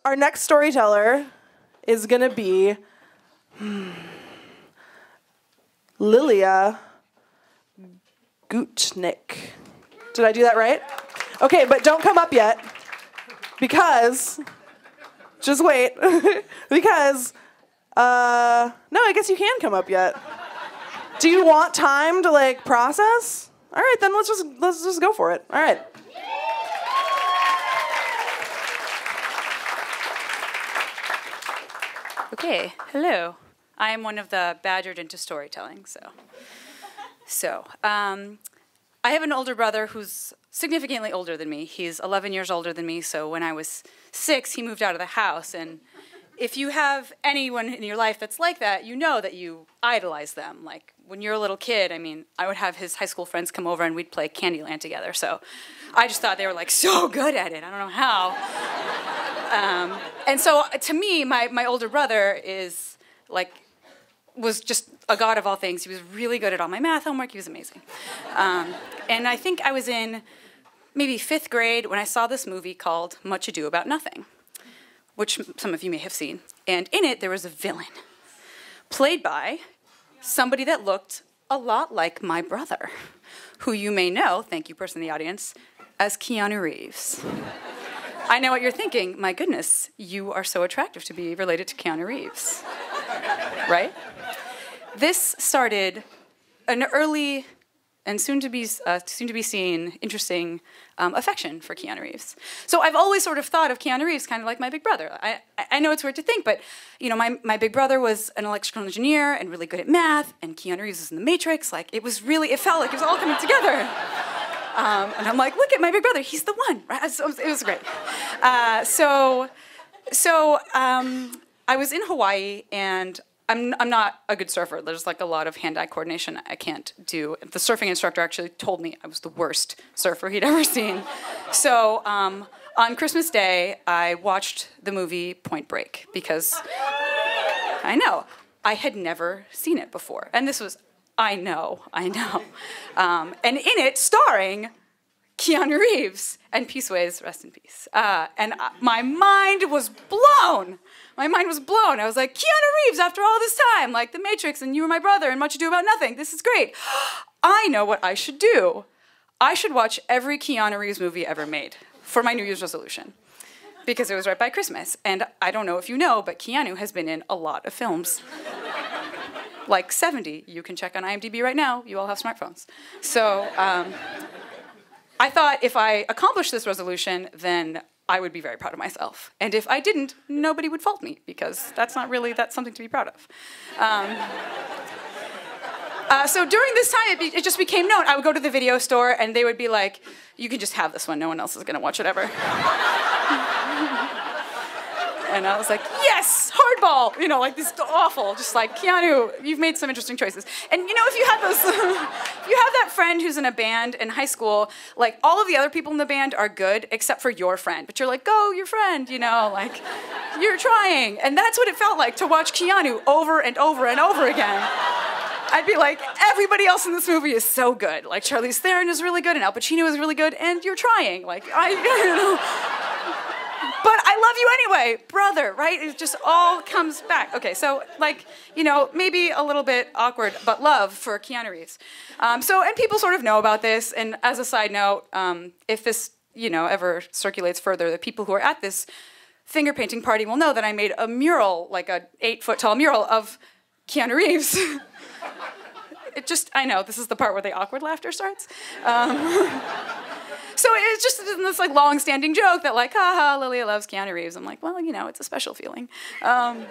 our next storyteller is going to be Lilia Gutnik. Did I do that right? Okay, but don't come up yet because, just wait, because, no, I guess you can come up yet. Do you want time to like process? All right, then let's just go for it. All right. Okay, hello. I am one of the badgered into storytelling, I have an older brother who's significantly older than me. He's 11 years older than me, so when I was 6, he moved out of the house, and if you have anyone in your life that's like that, you know that you idolize them. Like, when you're a little kid, I mean, I would have his high school friends come over and we'd play Candyland together, so I just thought they were, like, so good at it. I don't know how. And so, to me, my older brother is, like, was just a god of all things. He was really good at all my math homework. He was amazing. And I think I was in maybe 5th grade when I saw this movie called Much Ado About Nothing, which some of you may have seen. And in it, there was a villain played by somebody that looked a lot like my brother, who you may know, thank you, person in the audience, as Keanu Reeves. I know what you're thinking. My goodness, you are so attractive to be related to Keanu Reeves, right? This started an early and soon to be seen interesting affection for Keanu Reeves. So I've always sort of thought of Keanu Reeves kind of like my big brother. I know it's weird to think, but you know, my big brother was an electrical engineer and really good at math, and Keanu Reeves was in The Matrix. Like, it felt like it was all coming together. And I'm like, look at my big brother, he's the one, right? So it was great. So I was in Hawaii, and I'm not a good surfer. There's like a lot of hand-eye coordination I can't do. The surfing instructor actually told me I was the worst surfer he'd ever seen. So on Christmas Day, I watched the movie Point Break because I know, I had never seen it before. And this was, I know. And in it, starring Keanu Reeves and Peaceways, rest in peace. And my mind was blown. I was like, Keanu Reeves, after all this time, like The Matrix and You Were My Brother and Much Ado About Nothing, this is great. I know what I should do. I should watch every Keanu Reeves movie ever made for my New Year's resolution, because it was right by Christmas. And I don't know if you know, but Keanu has been in a lot of films. Like 70. You can check on IMDb right now. You all have smartphones. So I thought if I accomplished this resolution, then I would be very proud of myself. And if I didn't, nobody would fault me, because that's something to be proud of. So during this time, it just became known. I would go to the video store, and they would be like, you can just have this one. No one else is going to watch it ever. And I was like, yes, hardball. You know, like this awful, just like, Keanu, you've made some interesting choices. And you know, if you have if you have that friend who's in a band in high school, like all of the other people in the band are good except for your friend. But you're like, go, your friend, you know, like, you're trying. And that's what it felt like to watch Keanu over and over and over again. I'd be like, everybody else in this movie is so good. Like, Charlize Theron is really good, and Al Pacino is really good, and you're trying. Like, you know. But I love you anyway, brother, right? It just all comes back. Okay, so, like, you know, maybe a little bit awkward, but love for Keanu Reeves. And people sort of know about this, and as a side note, if this, you know, ever circulates further, the people who are at this finger painting party will know that I made a mural, like a 8-foot-tall mural of Keanu Reeves. I know, this is the part where the awkward laughter starts. So it's just this like long-standing joke that like, haha, Lilia loves Keanu Reeves. I'm like, well, you know, it's a special feeling. So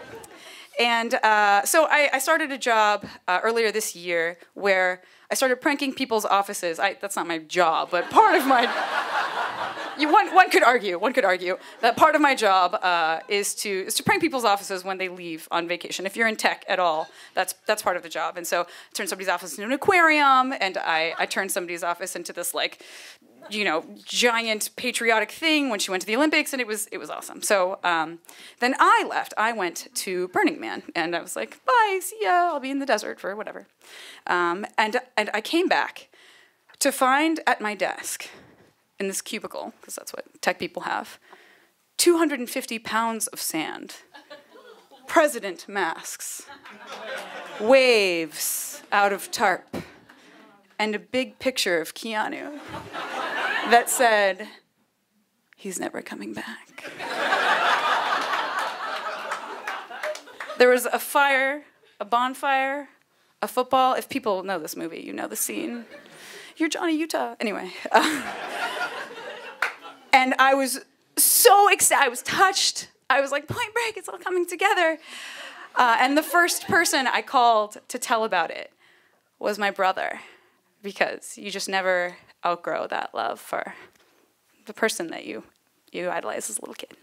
I started a job earlier this year where I started pranking people's offices. That's not my job, but part of my... One could argue that part of my job is to prank people's offices when they leave on vacation. If you're in tech at all, that's part of the job. And so I turned somebody's office into an aquarium, and I turned somebody's office into this like, you know, giant patriotic thing when she went to the Olympics, and it was awesome. So then I left. I went to Burning Man, and I was like, bye, see ya. I'll be in the desert for whatever. And I came back to find at my desk, in this cubicle, because that's what tech people have, 250 pounds of sand, president masks, waves out of tarp, and a big picture of Keanu that said, "He's never coming back." There was a fire, a bonfire, a football. If people know this movie, you know the scene. You're Johnny Utah. Anyway. And I was so excited. I was touched. I was like, Point Break, it's all coming together. And the first person I called to tell about it was my brother, because you just never outgrow that love for the person that you idolized as a little kid.